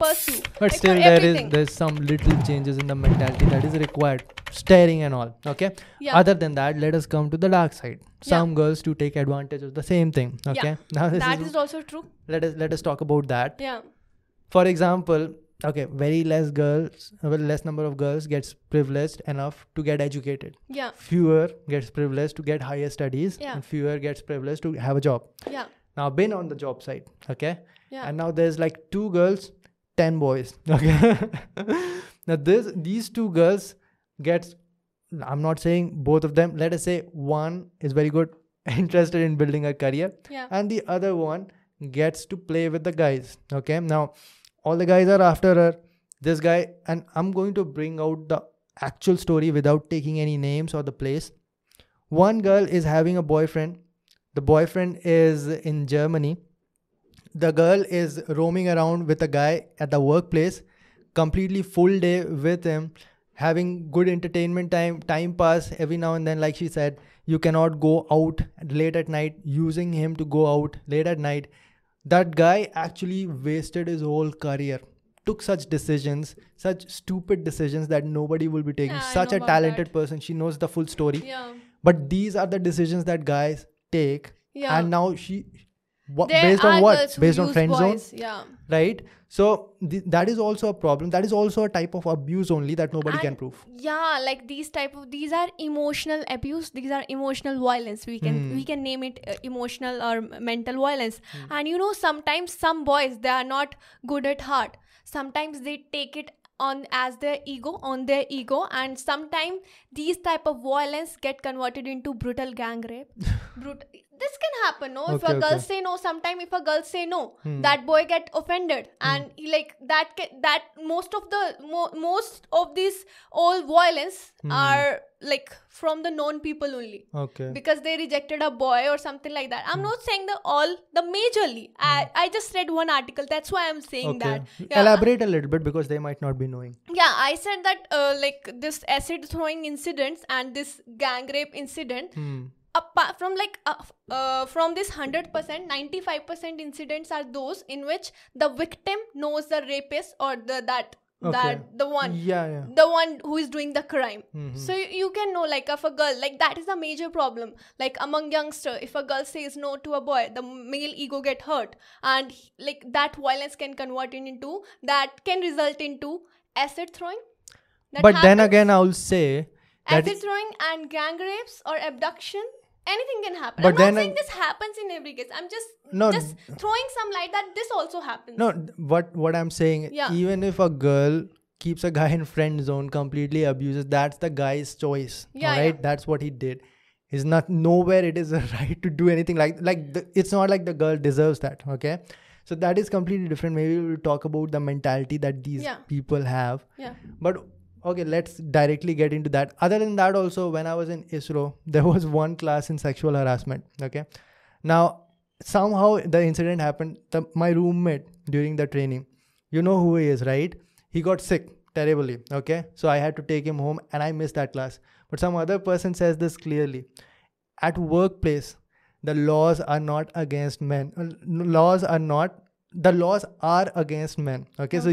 pursue. But like still, there's some little changes in the mentality that is required. Staring and all. Okay. Yeah. Other than that, let us come to the dark side. Some girls do take advantage of the same thing. Okay. Now that is also true. Let us talk about that. Yeah. For example, okay, very less number of girls gets privileged enough to get educated. Yeah. Fewer gets privileged to get higher studies. Yeah. And fewer gets privileged to have a job. Yeah. Now I've been on the job side. Okay. Yeah. And now there's like 2 girls, 10 boys. Okay. Now these 2 girls gets, I'm not saying both of them, let us say one is very good, interested in building a career. Yeah. And the other one gets to play with the guys. Okay. Now all the guys are after her. This guy, and I'm going to bring out the actual story without taking any names or the place. One girl is having a boyfriend. The boyfriend is in Germany. The girl is roaming around with a guy at the workplace, completely full day with him, having good entertainment time pass every now and then. Like she said, you cannot go out late at night, using him to go out late at night. That guy actually wasted his whole career, took such decisions, such stupid decisions that nobody will be taking. Such a talented person. She knows the full story. Yeah. But these are the decisions that guys take. Yeah. And now based on what? Based on friend zone? Yeah. Right? So that is also a problem. That is also a type of abuse only that nobody can prove. Yeah, like these are emotional abuse. These are emotional violence. We can name it emotional or mental violence. And you know, sometimes some boys, they are not good at heart. Sometimes they take it on their ego, and sometimes these type of violence get converted into brutal gang rape. This can happen, no? If a girl say no, sometimes if a girl say no, that boy get offended, and like that most of these all violence are like from the known people only. Okay. Because they rejected a boy or something like that. I'm not saying the majorly. I just read one article. That's why I'm saying that. Yeah. Elaborate a little bit because they might not be knowing. Yeah, I said that like this acid throwing incidents and this gang rape incident, apart from from this 100%, 95% incidents are those in which the victim knows the rapist or the one who is doing the crime. So you can know, like, of a girl, like that is a major problem. Like among youngsters, if a girl says no to a boy, the male ego get hurt, and like that violence can can result into acid throwing. But then again, I will say that acid throwing and gang rapes or abduction, anything can happen. But I'm not saying this happens in every case. I'm just throwing some light that this also happens. No, what I'm saying, even if a girl keeps a guy in friend zone, completely abuses, that's the guy's choice. Right? That's what he did. He's not, nowhere it is a right to do anything it's not like the girl deserves that. Okay. So that is completely different. Maybe we'll talk about the mentality that these people have. Yeah. But okay, let's directly get into that. Other than that, also, when I was in ISRO, there was one class in sexual harassment. Okay. Now, somehow the incident happened. My roommate during the training, you know who he is, right? He got sick terribly. Okay. So I had to take him home and I missed that class. But some other person says this clearly. At workplace, the laws are not against men. The laws are against men. Okay. So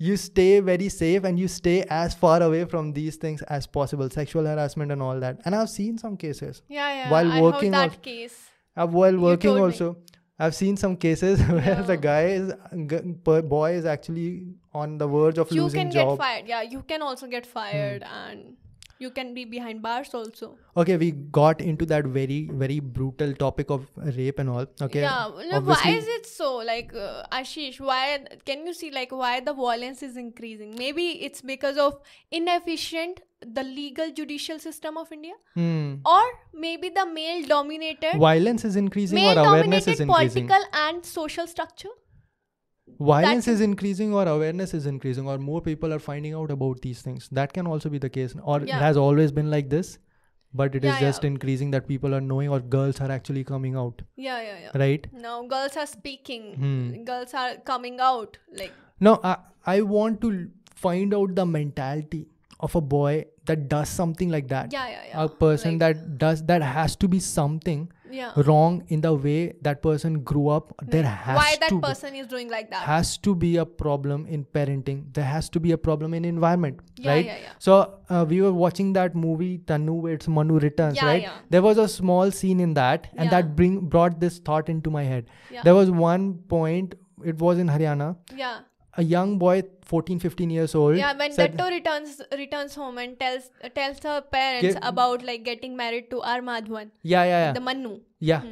you stay very safe and you stay as far away from these things as possible, sexual harassment and all that. And I've seen some cases. While working, I heard that case. While working also, I've seen some cases where the boy is actually on the verge of losing job. You can get fired. Yeah, you can also get fired and you can be behind bars also. Okay, we got into that very, very brutal topic of rape and all. Okay. Yeah. Why is it so? Like, Ashish, why can you see why the violence is increasing? Maybe it's because of inefficient the legal judicial system of India, or maybe the male dominated violence is increasing or awareness is increasing. Political and social structure. Violence is increasing or awareness is increasing, or more people are finding out about these things. That can also be the case. Or it has always been like this, but it is just increasing that people are knowing, or girls are actually coming out. Right? Now girls are speaking. Girls are coming out. No, I want to find out the mentality of a boy that does something like that. A person that has to be something wrong in the way that person grew up. There has why that person is doing like that. Has to be a problem in parenting. There has to be a problem in environment, right? So we were watching that movie Tanu, It's Manu Returns, right? There was a small scene in that, and that brought this thought into my head. There was one point, it was in Haryana. A young boy, 14-15 years old. When Datto returns home and tells her parents about like getting married to our Madhwan. The Manu.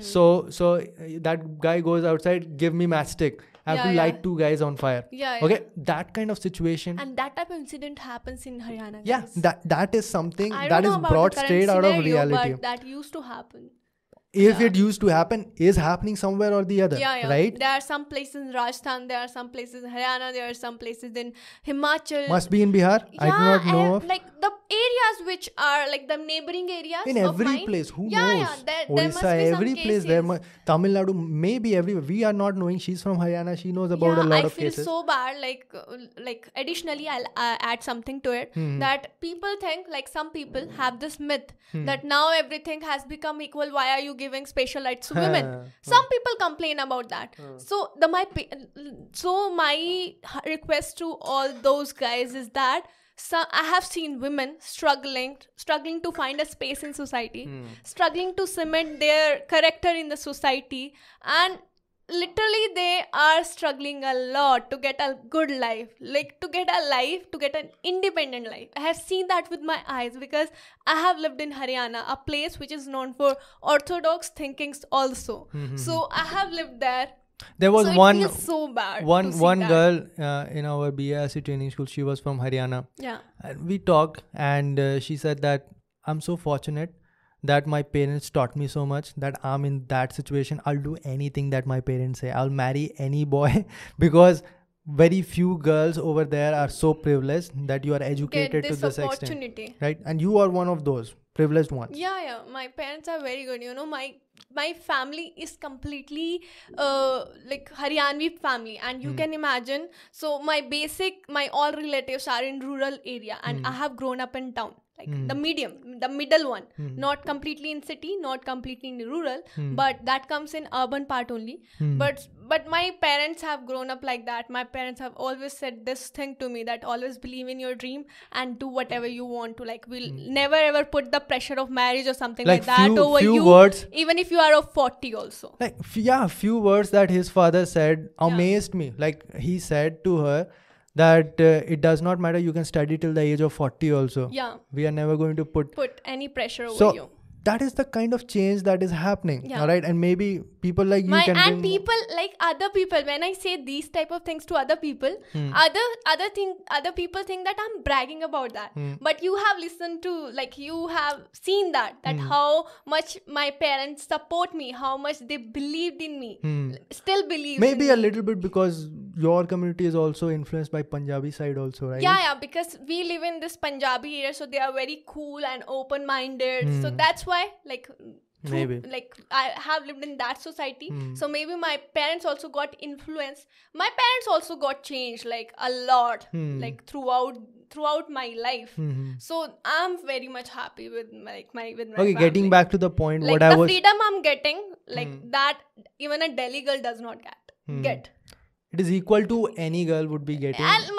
So that guy goes outside, give me matchstick. I have to light 2 guys on fire. Okay, that kind of situation. And that type of incident happens in Haryana. Guys. That is something that is brought straight out of reality. But that used to happen. If it used to happen, is happening somewhere or the other, right? There are some places in Rajasthan, there are some places in Haryana, there are some places in Himachal. Must be in Bihar. I do not know of. Like the areas which are like the neighboring areas. In every place, who knows? There must be every some place. cases. Tamil Nadu, maybe everywhere. We are not knowing. She's from Haryana. She knows about a lot of cases. I feel so bad. Like additionally, I'll add something to it. That people think, like some people have this myth that now everything has become equal. Why are you giving special rights to women? Some people complain about that. So my request to all those guys is that I have seen women struggling to find a space in society, struggling to cement their character in the society, and literally they are struggling a lot to get a good life, like to get an independent life. I have seen that with my eyes because I have lived in Haryana, a place which is known for orthodox thinkings also. So I have lived there. There was it feels so bad one girl in our BASC training school. She was from Haryana. And we talked, and she said that I'm so fortunate that my parents taught me so much that I'm in that situation. I'll do anything that my parents say. I'll marry any boy because very few girls over there are so privileged that you are educated to this extent, right? And you are one of those privileged ones. My parents are very good. My family is completely like Haryanvi family, and you can imagine. So my all relatives are in rural area, and I have grown up in town. Like the middle one, not completely in city, not completely in rural, but that comes in urban part only. But my parents have grown up like that. My parents have always said this thing to me, that always believe in your dream and do whatever you want to. Like we'll never ever put the pressure of marriage or something like that over you. Words, even if you are of 40 also. Like few words that his father said amazed me. Like he said to her that it does not matter, you can study till the age of 40 also. We are never going to put any pressure over you. That is the kind of change that is happening. All right, and maybe people like you people like other people, when I say these type of things to other people, other people think that I'm bragging about that. But you have listened to, like you have seen that how much my parents support me, how much they believed in me, still believe. Maybe a little bit because your community is also influenced by Punjabi side also, right? Because we live in this Punjabi area, so they are very cool and open-minded. So that's why, like I have lived in that society. So maybe my parents also got influenced. My parents also got changed like a lot, like throughout my life. So I'm very much happy with my family. Getting back to the point, like the freedom I'm getting, like that even a Delhi girl does not get. It is equal to any girl would be getting. And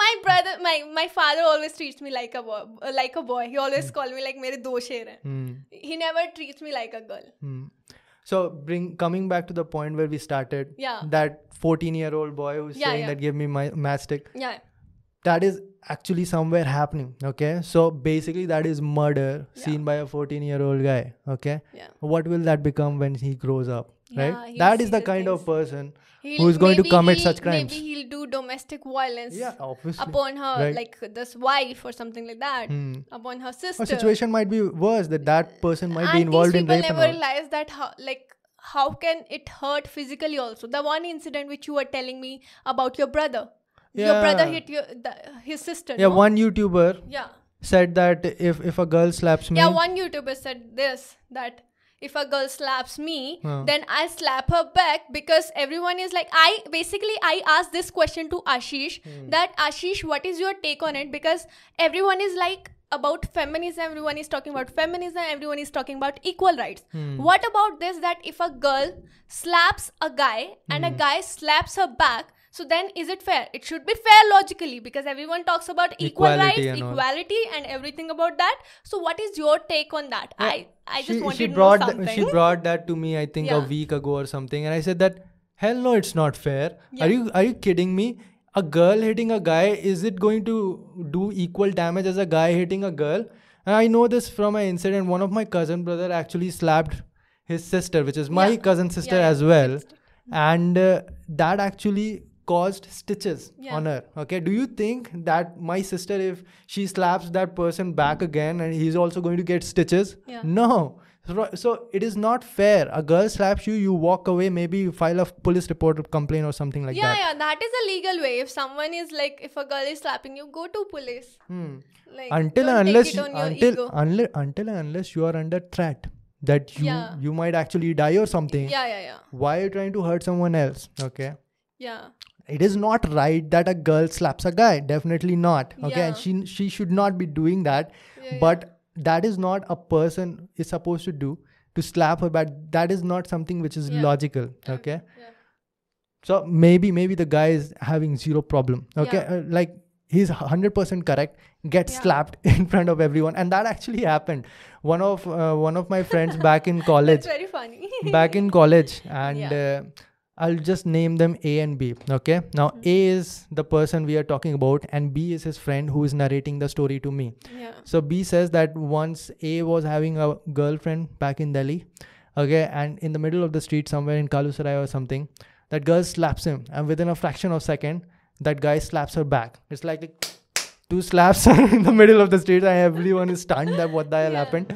my father always treats me like a boy. He always calls me like mere do sher hain. He never treats me like a girl. So coming back to the point where we started, that 14-year-old boy who's saying that give me my matchstick. That is actually somewhere happening. Okay, so basically that is murder seen by a 14-year-old guy. Okay, what will that become when he grows up? Right, that is the kind of person who is going to commit such crimes. Maybe he'll do domestic violence obviously, upon her, like this wife or something like that, upon her sister. A situation might be worse, that person might be involved in rape. People never realize that how can it hurt physically also. The one incident which you were telling me about your brother. Your brother hit his sister. One YouTuber said that if a girl slaps me. One YouTuber said this, that if a girl slaps me, then I'll slap her back, because everyone is like, I asked this question to Ashish, that Ashish, what is your take on it? Because everyone is like, about feminism, everyone is talking about feminism, everyone is talking about equal rights. What about this, that if a girl slaps a guy and a guy slaps her back, so then is it fair? It should be fair logically, because everyone talks about equal rights, equality and everything about that. So what is your take on that? Yeah. I just wanted to know something. She brought that to me, I think a week ago or something, and I said that, hell no, it's not fair. Yeah. Are you kidding me? A girl hitting a guy, is it going to do equal damage as a guy hitting a girl? And I know this from an incident. One of my cousin brother actually slapped his sister, which is my cousin sister as well. And that actually caused stitches on her. Okay, do you think that my sister, if she slaps that person back again, and he's also going to get stitches? No. So it is not fair. A girl slaps you, you walk away, maybe you file a police report or complaint or something like that. Yeah, that is a legal way. If someone is like, if a girl is slapping you, go to police. Like, until and unless you are under threat that you might actually die or something. Why are you trying to hurt someone else? Okay. It is not right that a girl slaps a guy. Definitely not. Okay. And she should not be doing that. But that is not a person is supposed to do, to slap her back. That is not something which is logical. Okay. So maybe the guy is having zero problem. Okay. Like he's 100% correct. Get slapped in front of everyone. And that actually happened. One of my friends back in college. That's very funny. Back in college. And I'll just name them A and B. Okay. Now A is the person we are talking about, and B is his friend who is narrating the story to me. So B says that once A was having a girlfriend back in Delhi. Okay. And in the middle of the street somewhere in Kalusarai or something, that girl slaps him. And within a fraction of a second, that guy slaps her back. It's like 2 slaps in the middle of the street, and everyone is stunned that what the hell happened.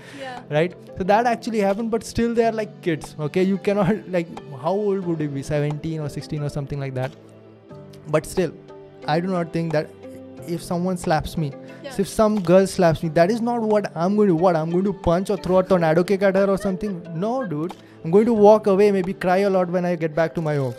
Right? So that actually happened, but still they are like kids. Okay. You cannot, like, how old would he be? 17 or 16 or something like that. But still, I do not think that if someone slaps me, so if some girl slaps me, that is not what I'm going to do. I'm going to punch or throw a tornado kick at her or something? No, dude. I'm going to walk away, maybe cry a lot when I get back to my home.